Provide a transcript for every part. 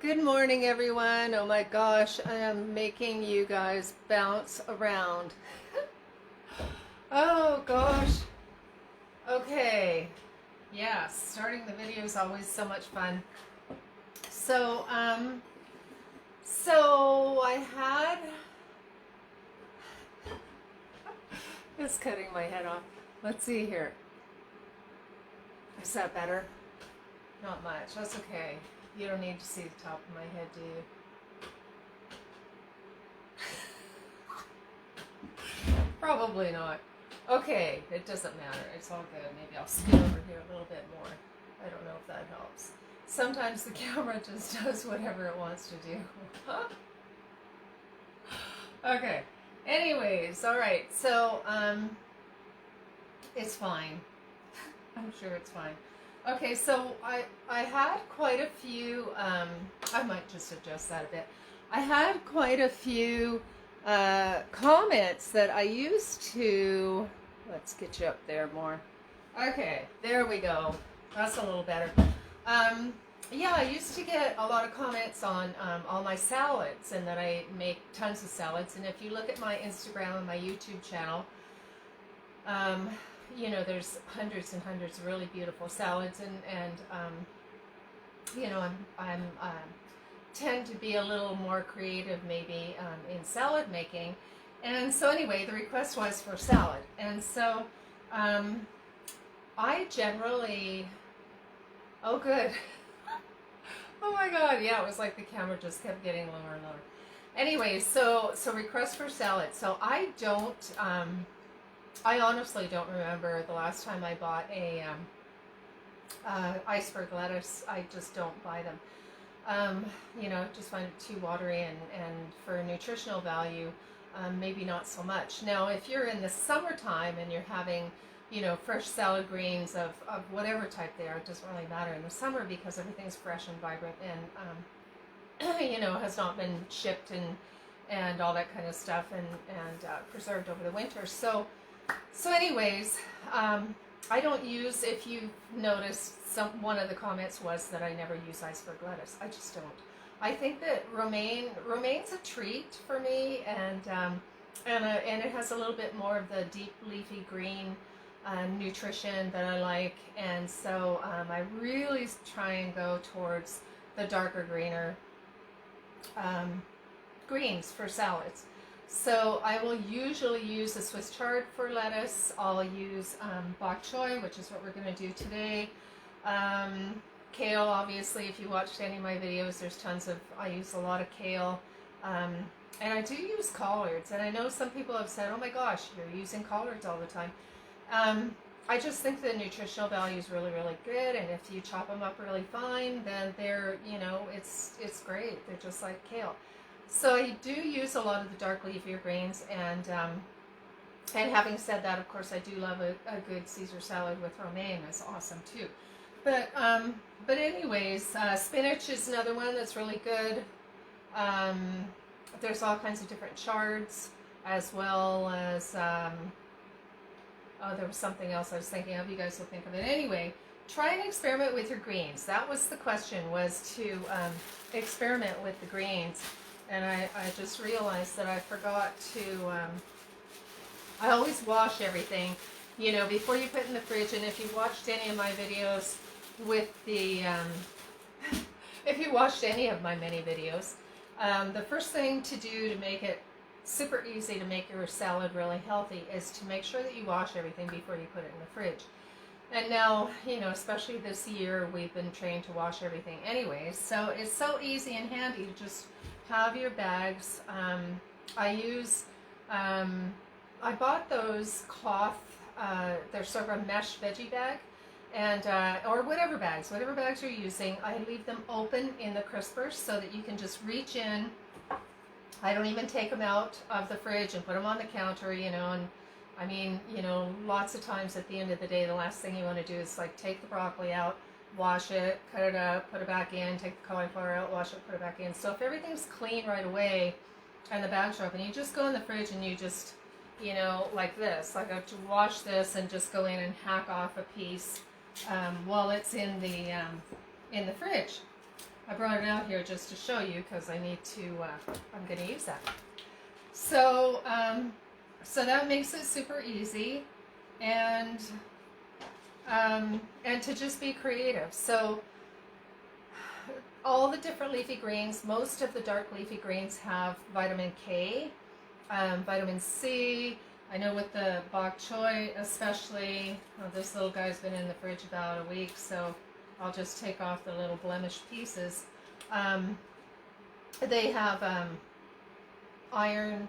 Good morning, everyone. Oh my gosh, I am making you guys bounce around. Oh gosh. Okay. Yes, starting the video is always so much fun. So, I had it's cutting my head off. Let's see here. Is that better? Not much. That's okay. You don't need to see the top of my head, do you? Probably not. Okay, it doesn't matter. It's all good. Maybe I'll scoot over here a little bit more. I don't know if that helps. Sometimes the camera just does whatever it wants to do. Okay. Anyways, all right. So, it's fine. I'm sure it's fine. Okay, so I had quite a few, I might just adjust that a bit. I had quite a few comments that I used to, let's get you up there more. Okay, there we go. That's a little better. Yeah, I used to get a lot of comments on all my salads and that I make tons of salads. And if you look at my Instagram and my YouTube channel, you know, there's hundreds and hundreds of really beautiful salads, and you know, I'm tend to be a little more creative maybe in salad making, and so anyway, the request was for salad, and so I generally, oh good, oh my god, yeah, it was like the camera just kept getting lower and lower. Anyway, so request for salad. So I don't. I honestly don't remember the last time I bought a iceberg lettuce. I just don't buy them. You know, just find it too watery, and for nutritional value, maybe not so much. Now, if you're in the summertime and you're having, you know, fresh salad greens of whatever type they are, it doesn't really matter in the summer because everything's fresh and vibrant and, you know, has not been shipped and all that kind of stuff and preserved over the winter. So anyways, I don't use, if you've noticed, one of the comments was that I never use iceberg lettuce. I just don't. I think that romaine's a treat for me, and it has a little bit more of the deep leafy green nutrition that I like, and so I really try and go towards the darker greener greens for salads. So I will usually use a Swiss chard for lettuce. I'll use bok choy, which is what we're going to do today. Kale, obviously, if you watched any of my videos, there's tons of, I use a lot of kale. And I do use collards. And I know some people have said, oh my gosh, you're using collards all the time. I just think the nutritional value is really, really good. And if you chop them up really fine, then they're, you know, it's great. They're just like kale. So I do use a lot of the dark leafier greens, and having said that, of course, I do love a good Caesar salad with romaine. It's awesome too. But anyways, spinach is another one that's really good. There's all kinds of different chards, as well as oh, there was something else I was thinking of. You guys will think of it anyway. Try and experiment with your greens. That was the question, was to experiment with the greens. And I just realized that I forgot to, I always wash everything, you know, before you put it in the fridge. And if you watched any of my videos with the, if you watched any of my many videos, the first thing to do to make it super easy to make your salad really healthy is to make sure that you wash everything before you put it in the fridge. And now, you know, especially this year, we've been trained to wash everything anyways. So it's so easy and handy to just have your bags. I use, I bought those cloth, they're sort of a mesh veggie bag, and or whatever bags you're using. I leave them open in the crispers so that you can just reach in. I don't even take them out of the fridge and put them on the counter, you know, and I mean, you know, lots of times at the end of the day, the last thing you want to do is like take the broccoli out, wash it, cut it up, put it back in, take the cauliflower out, wash it, put it back in. So if everything's clean right away and the bags are open, you just go in the fridge and you just, you know, like this. Like I have to wash this and just go in and hack off a piece while it's in the fridge. I brought it out here just to show you because I need to, I'm going to use that. So, so that makes it super easy, and to just be creative. So all the different leafy greens, most of the dark leafy greens have vitamin K, vitamin C. I know with the bok choy especially, this little guy's been in the fridge about a week, so I'll just take off the little blemished pieces. They have iron,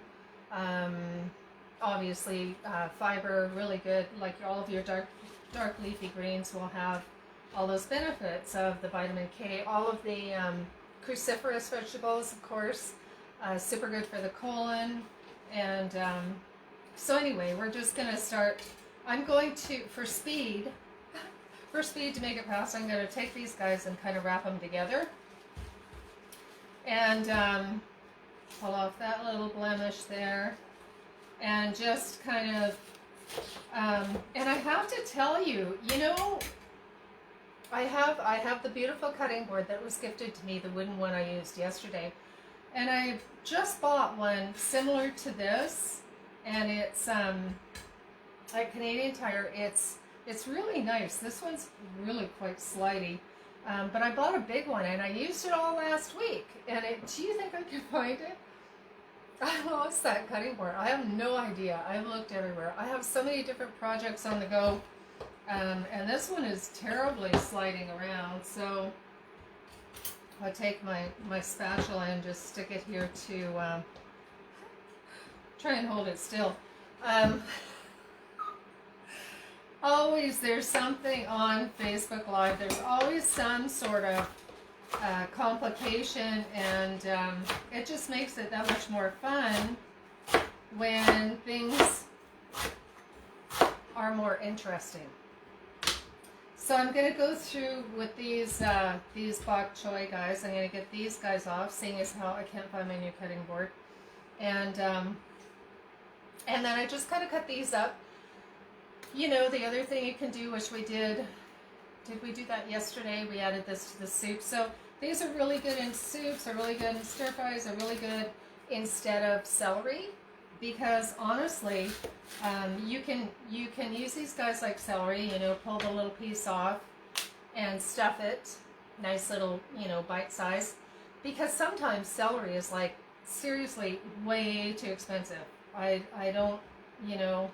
obviously fiber, really good. Like all of your dark leafy greens will have all those benefits of the vitamin K. All of the cruciferous vegetables, of course, super good for the colon. And so anyway, we're just going to start. I'm going to, for speed to make it fast, I'm going to take these guys and kind of wrap them together. And pull off that little blemish there. And just kind of, and I have to tell you, you know, I have the beautiful cutting board that was gifted to me, the wooden one I used yesterday. And I just bought one similar to this, and it's at Canadian Tire. It's really nice. This one's really quite slidey. But I bought a big one, and I used it all last week. And do you think I can find it? I lost that cutting board. I have no idea. I've looked everywhere. I have so many different projects on the go. And this one is terribly sliding around. So I'll take my spatula and just stick it here to try and hold it still. Always there's something on Facebook Live. There's always some sort of complication, and it just makes it that much more fun when things are more interesting. So I'm going to go through with these bok choy guys. I'm going to get these guys off, seeing as how I can't find my new cutting board, and then I just kind of cut these up. You know, the other thing you can do, which we did we do that yesterday? We added this to the soup. So these are really good in soups, they're really good in stir fries, they're really good instead of celery, because honestly, you can use these guys like celery, you know, pull the little piece off and stuff it, nice little, you know, bite size, because sometimes celery is like seriously way too expensive. I don't know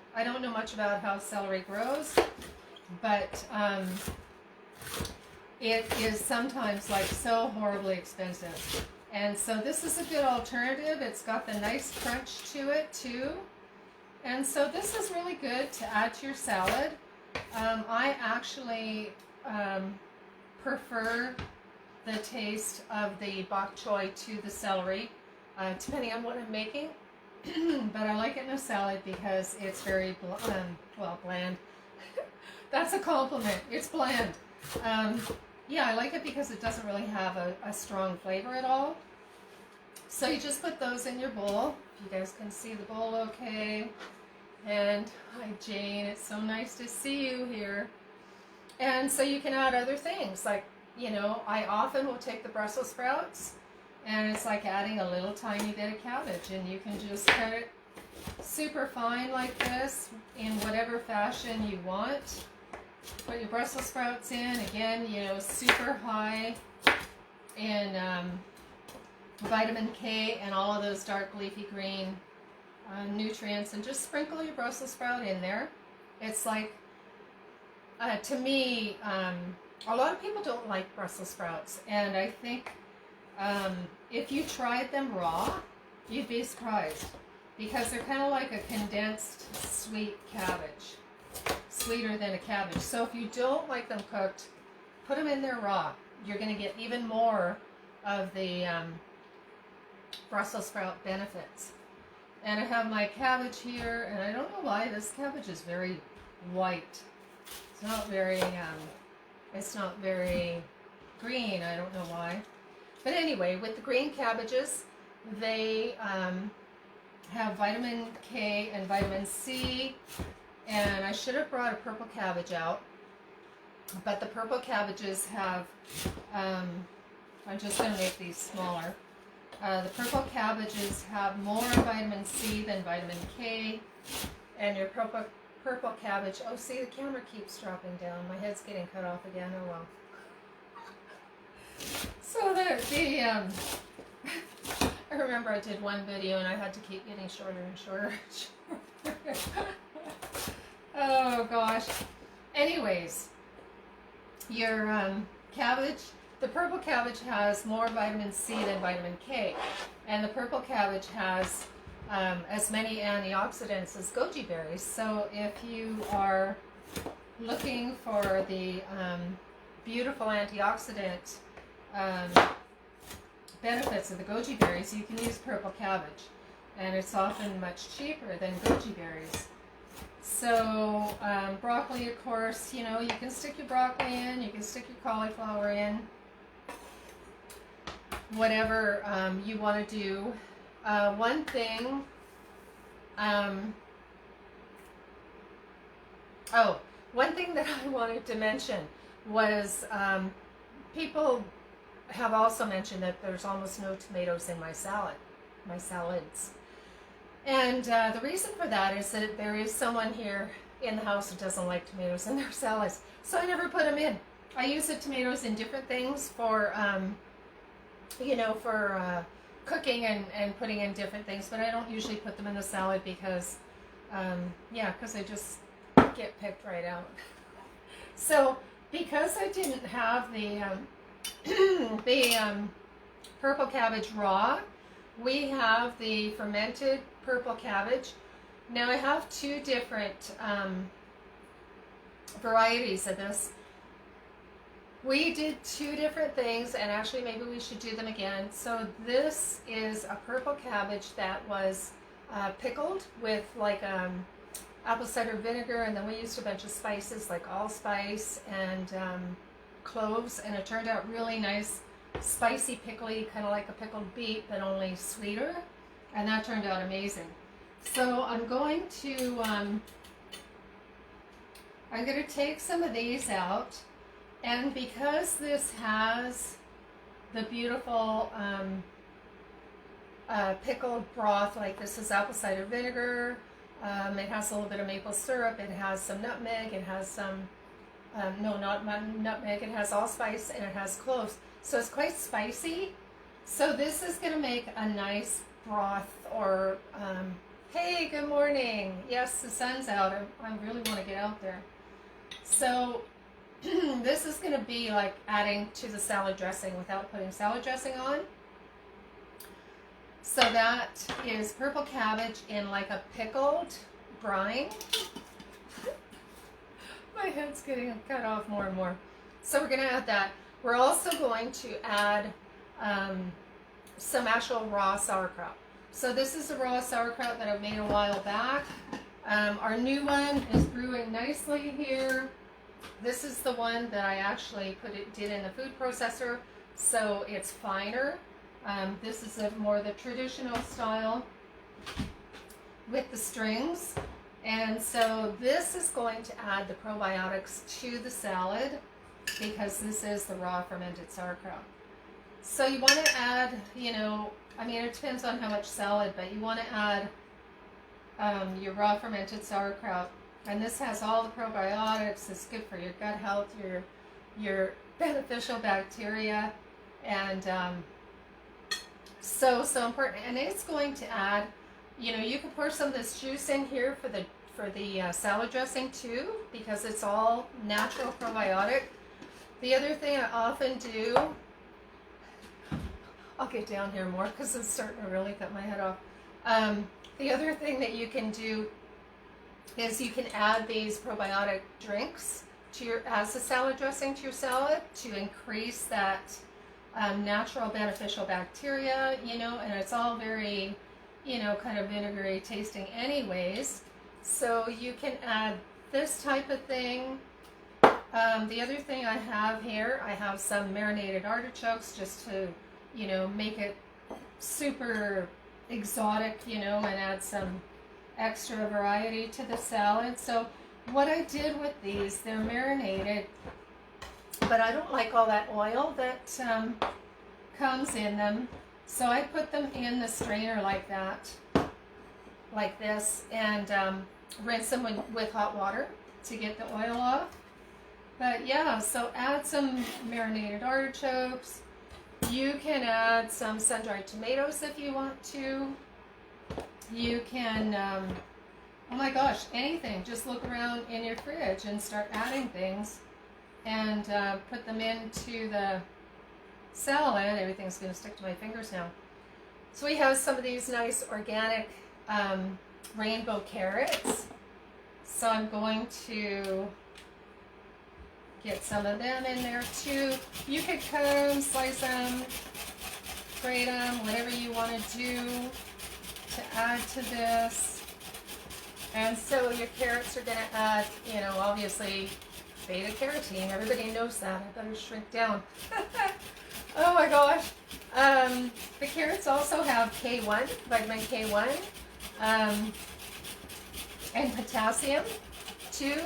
much about how celery grows, but it is sometimes like so horribly expensive. And so this is a good alternative. It's got the nice crunch to it too. And so this is really good to add to your salad. I actually prefer the taste of the bok choy to the celery, depending on what I'm making. But I like it in a salad because it's very bland. That's a compliment. It's bland. Yeah, I like it because it doesn't really have a strong flavor at all. So you just put those in your bowl. If you guys can see the bowl okay. And hi Jane, it's so nice to see you here. And so you can add other things, like, you know, I often will take the Brussels sprouts, and it's like adding a little tiny bit of cabbage, and you can just cut it super fine like this in whatever fashion you want. Put your Brussels sprouts in, again, you know, super high in vitamin K and all of those dark leafy green nutrients, and just sprinkle your Brussels sprout in there. It's like, to me, a lot of people don't like Brussels sprouts, and I think if you tried them raw, you'd be surprised, because they're kind of like a condensed sweet cabbage, sweeter than a cabbage. So if you don't like them cooked, put them in there raw. You're going to get even more of the Brussels sprout benefits. And I have my cabbage here, and I don't know why this cabbage is very white. It's not very green. I don't know why. But anyway, with the green cabbages, they have vitamin K and vitamin C. And I should have brought a purple cabbage out, but the purple cabbages have, I I'm just going to make these smaller. The purple cabbages have more vitamin C than vitamin K. And your purple cabbage, oh, see, the camera keeps dropping down. My head's getting cut off again, oh well. So I remember I did one video and I had to keep getting shorter and shorter and shorter. Oh gosh. Anyways, your cabbage, the purple cabbage has more vitamin C than vitamin K. And the purple cabbage has as many antioxidants as goji berries. So if you are looking for the beautiful antioxidant benefits of the goji berries, you can use purple cabbage, and it's often much cheaper than goji berries. So broccoli, of course, you know, you can stick your broccoli in, you can stick your cauliflower in, whatever you want to do. One thing, one thing that I wanted to mention was people have also mentioned that there's almost no tomatoes in my salads. And the reason for that is that there is someone here in the house who doesn't like tomatoes in their salads. So I never put them in. I use the tomatoes in different things for, cooking and putting in different things, but I don't usually put them in the salad because, because they just get picked right out. So because I didn't have the purple cabbage raw, we have the fermented purple cabbage. Now I have two different varieties of this. We did two different things, and actually maybe we should do them again. So this is a purple cabbage that was pickled with like apple cider vinegar, and then we used a bunch of spices like allspice and cloves, and it turned out really nice, spicy, pickly, kind of like a pickled beet, but only sweeter, and that turned out amazing. So I'm going to take some of these out. And because this has the beautiful pickled broth, like this is apple cider vinegar, it has a little bit of maple syrup, it has some nutmeg, it has some, no, not nutmeg, it has allspice, and it has cloves. So it's quite spicy. So this is going to make a nice broth, or, hey, good morning. Yes, the sun's out. I really want to get out there. So this is going to be like adding to the salad dressing without putting salad dressing on. So that is purple cabbage in like a pickled brine. My head's getting cut off more and more. So we're going to add that. We're also going to add some actual raw sauerkraut. So this is a raw sauerkraut that I've made a while back. Our new one is brewing nicely here. This is the one that I actually did in the food processor, so it's finer. This is more the traditional style with the strings. And so this is going to add the probiotics to the salad because this is the raw fermented sauerkraut. So you want to add, it depends on how much salad, but you want to add your raw fermented sauerkraut. And this has all the probiotics. It's good for your gut health, your beneficial bacteria, and so important. And it's going to add, you can pour some of this juice in here for the salad dressing too, because it's all natural probiotic. The other thing I often do, I'll get down here more because it's starting to really cut my head off. The other thing that you can do is you can add these probiotic drinks as a salad dressing to your salad to increase that natural beneficial bacteria, and it's all very, kind of vinegary tasting anyways. So you can add this type of thing. The other thing I have here, I have some marinated artichokes just to, make it super exotic, and add some extra variety to the salad. So what I did with these, they're marinated, but I don't like all that oil that comes in them. So I put them in the strainer like that, like this, and rinse them with hot water to get the oil off. But yeah, so add some marinated artichokes. You can add some sun-dried tomatoes if you want to. You can, oh my gosh, anything. Just look around in your fridge and start adding things and put them into the salad. Everything's going to stick to my fingers now. So we have some of these nice organic rainbow carrots. So I'm going to get some of them in there too. You could cut them, slice them, grate them, whatever you want to do to add to this. And so your carrots are going to add, you know, obviously beta carotene. Everybody knows that. I better shrink down. Oh my gosh. The carrots also have K1, vitamin K1, and potassium too.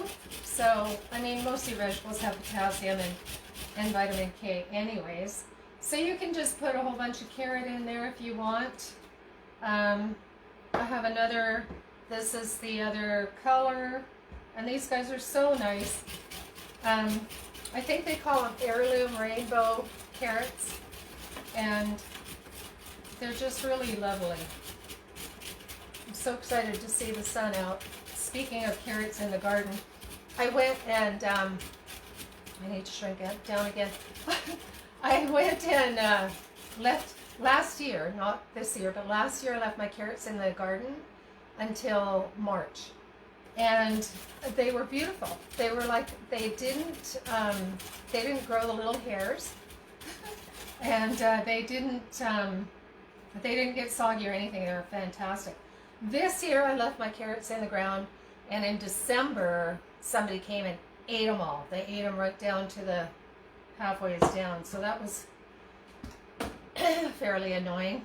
So, I mean, most of your vegetables have potassium and vitamin K anyways. So you can just put a whole bunch of carrot in there if you want. I have another, this is the other color, and these guys are so nice. I think they call them Heirloom rainbow carrots, and they're just really lovely. I'm so excited to see the sun out. Speaking of carrots in the garden, I went and, I need to shrink it down again. I went and left, last year, not this year, but last year I left my carrots in the garden until March. And they were beautiful. They were like, they didn't grow the little hairs. And they didn't get soggy or anything. They were fantastic. This year I left my carrots in the ground, and in December somebody came and ate them all. They ate them right down to the halfway down. So that was fairly annoying.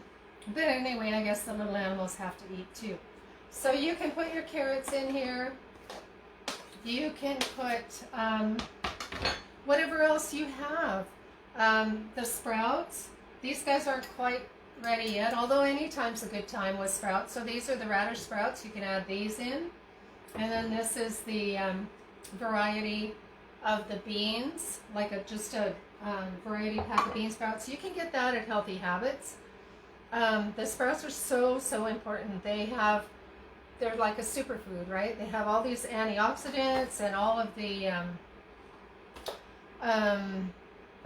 But anyway, I guess the little animals have to eat too. So you can put your carrots in here. You can put whatever else you have. The sprouts, these guys aren't quite ready yet, although any time's a good time with sprouts. So these are the radish sprouts. You can add these in. And then this is the variety of the beans, like just a variety pack of bean sprouts. You can get that at Healthy Habits. The sprouts are so important. They're like a superfood, right? They have all these antioxidants and all of the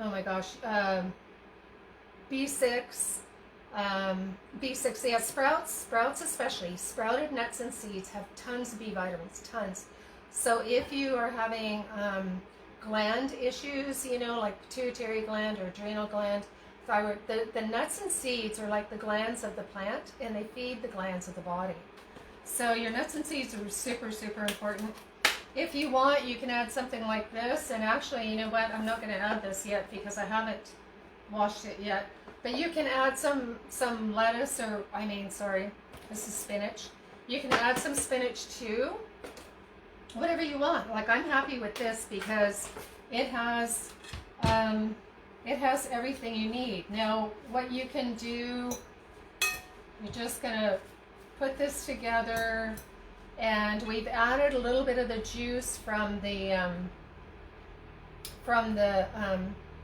oh my gosh, B6, yeah, sprouts especially, sprouted nuts and seeds have tons of B vitamins, tons. So if you are having gland issues, you know, like pituitary gland or adrenal gland, thyroid, the nuts and seeds are like the glands of the plant, and they feed the glands of the body. So your nuts and seeds are super important. If you want, you can add something like this, and actually, you know what, I'm not going to add this yet because I haven't washed it yet. But you can add some lettuce, or, this is spinach. You can add some spinach too, whatever you want. Like, I'm happy with this because it has everything you need. Now, what you can do, you're just going to put this together. And we've added a little bit of the juice from the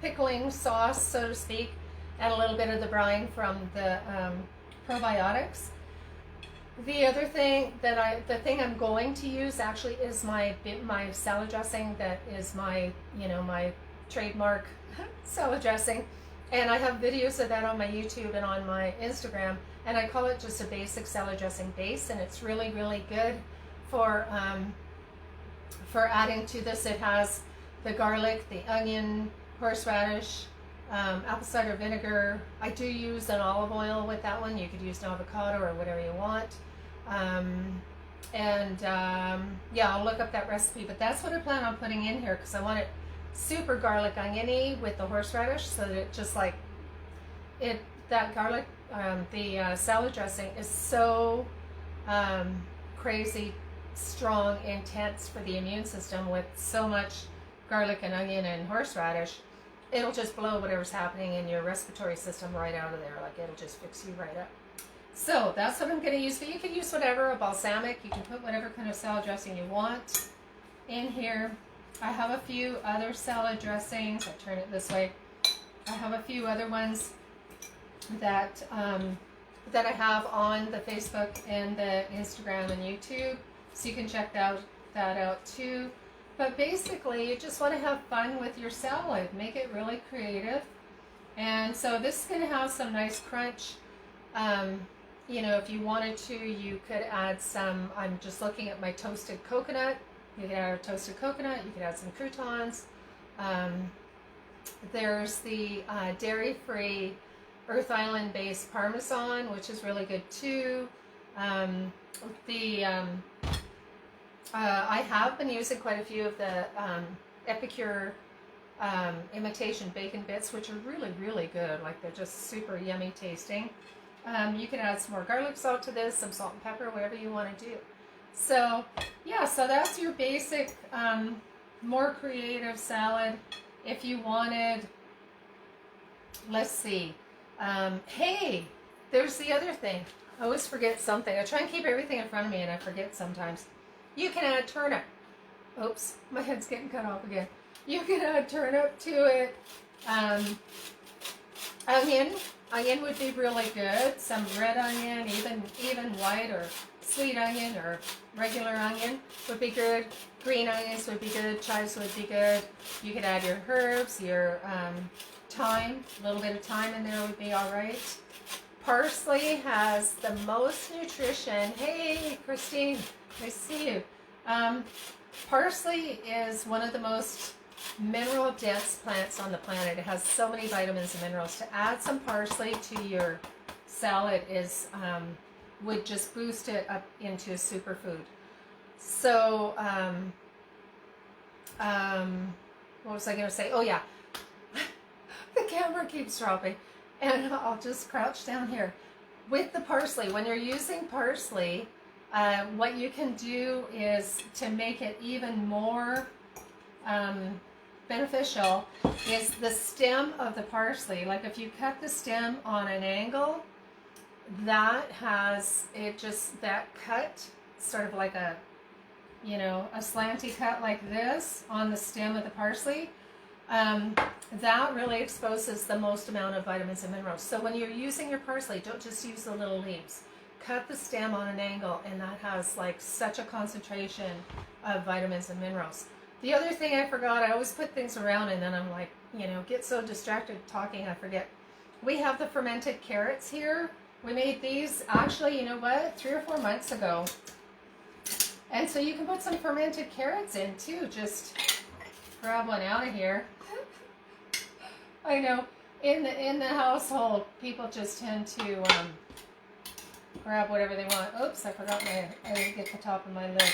pickling sauce, so to speak, and a little bit of the brine from the probiotics. The other thing the thing I'm going to use actually is my salad dressing. That is my trademark salad dressing, and I have videos of that on my YouTube and on my Instagram. And I call it just a basic salad dressing base, and it's really good for adding to this. It has the garlic, the onion, horseradish, apple cider vinegar. I do use an olive oil with that one. You could use an avocado or whatever you want. Yeah, I'll look up that recipe, but that's what I plan on putting in here because I want it super garlic oniony with the horseradish, so that it just like it, that garlic, the salad dressing is so crazy strong, intense for the immune system with so much garlic and onion and horseradish. it'll just blow whatever's happening in your respiratory system right out of there. Like, it'll just fix you right up. So that's what I'm going to use. But you can use whatever, a balsamic. You can put whatever kind of salad dressing you want in here. I have a few other salad dressings. I turn it this way. I have a few other ones that that I have on the Facebook and the Instagram and YouTube, so you can check that out too. But basically, you just want to have fun with your salad. Make it really creative. And so this is going to have some nice crunch. You know, if you wanted to, you could add some, I'm just looking at my toasted coconut. You could add a toasted coconut. You could add some croutons. There's the dairy-free Earth Island-based Parmesan, which is really good too. I have been using quite a few of the Epicure imitation bacon bits, which are really, really good. Like, they're just super yummy tasting. You can add some more garlic salt to this, some salt and pepper, whatever you want to do. So, yeah, so that's your basic, more creative salad. If you wanted, let's see, hey, there's the other thing. I always forget something. I try and keep everything in front of me, and I forget sometimes. You can add turnip. Oops, my head's getting cut off again. You can add turnip to it. Onion would be really good. Some red onion, even white or sweet onion or regular onion would be good. Green onions would be good. Chives would be good. You could add your herbs, your thyme. A little bit of thyme in there would be all right. Parsley has the most nutrition. Hey, Christine, nice to see you. Parsley is one of the most mineral dense plants on the planet. It has so many vitamins and minerals. To add some parsley to your salad is would just boost it up into a superfood. So what was I going to say? Oh yeah, the camera keeps dropping, and I'll just crouch down here. With the parsley, when you're using parsley, what you can do is, to make it even more beneficial, is the stem of the parsley. Like, if you cut the stem on an angle, that has it, just that cut, sort of like a, you know, a slanty cut like this on the stem of the parsley, that really exposes the most amount of vitamins and minerals. So when you're using your parsley, don't just use the little leaves. Cut the stem on an angle, and that has like such a concentration of vitamins and minerals. The other thing I forgot, I always put things around and then I'm like, you know, get so distracted talking I forget. We have the fermented carrots here. We made these, actually, you know what, 3 or 4 months ago. And so you can put some fermented carrots in too. Just grab one out of here. I know, in the household, people just tend to grab whatever they want. Oops, I forgot I didn't get the top of my lid.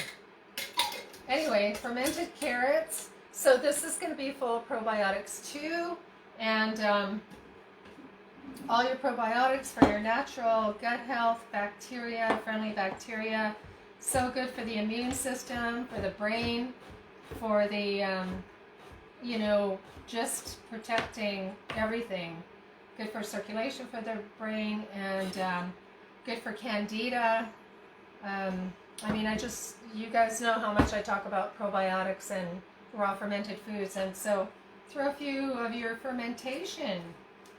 Anyway, fermented carrots. So this is going to be full of probiotics too, and all your probiotics for your natural gut health, bacteria, friendly bacteria. So good for the immune system, for the brain, for the, you know, just protecting everything. Good for circulation for the brain, and good for candida. I mean, you guys know how much I talk about probiotics and raw fermented foods, and so throw a few of your fermentation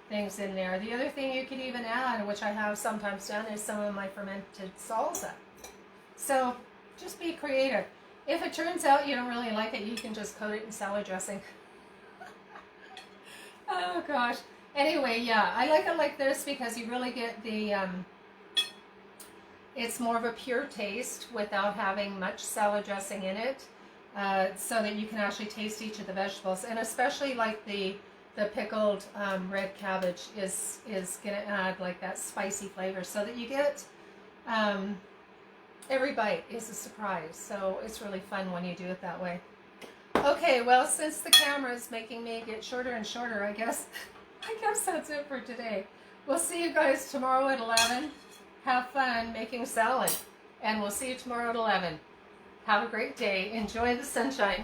things in there. The other thing you could even add, which I have sometimes done, is some of my fermented salsa. So just be creative. If it turns out you don't really like it, you can just coat it in salad dressing. Oh gosh. Anyway, yeah, I like it like this because you really get the it's more of a pure taste without having much salad dressing in it, so that you can actually taste each of the vegetables. And especially like the pickled red cabbage is going to add like that spicy flavor, so that you get every bite is a surprise. So it's really fun when you do it that way. Okay, well, since the camera is making me get shorter and shorter, I guess that's it for today. We'll see you guys tomorrow at 11. Have fun making salad, and we'll see you tomorrow at 11. Have a great day. Enjoy the sunshine.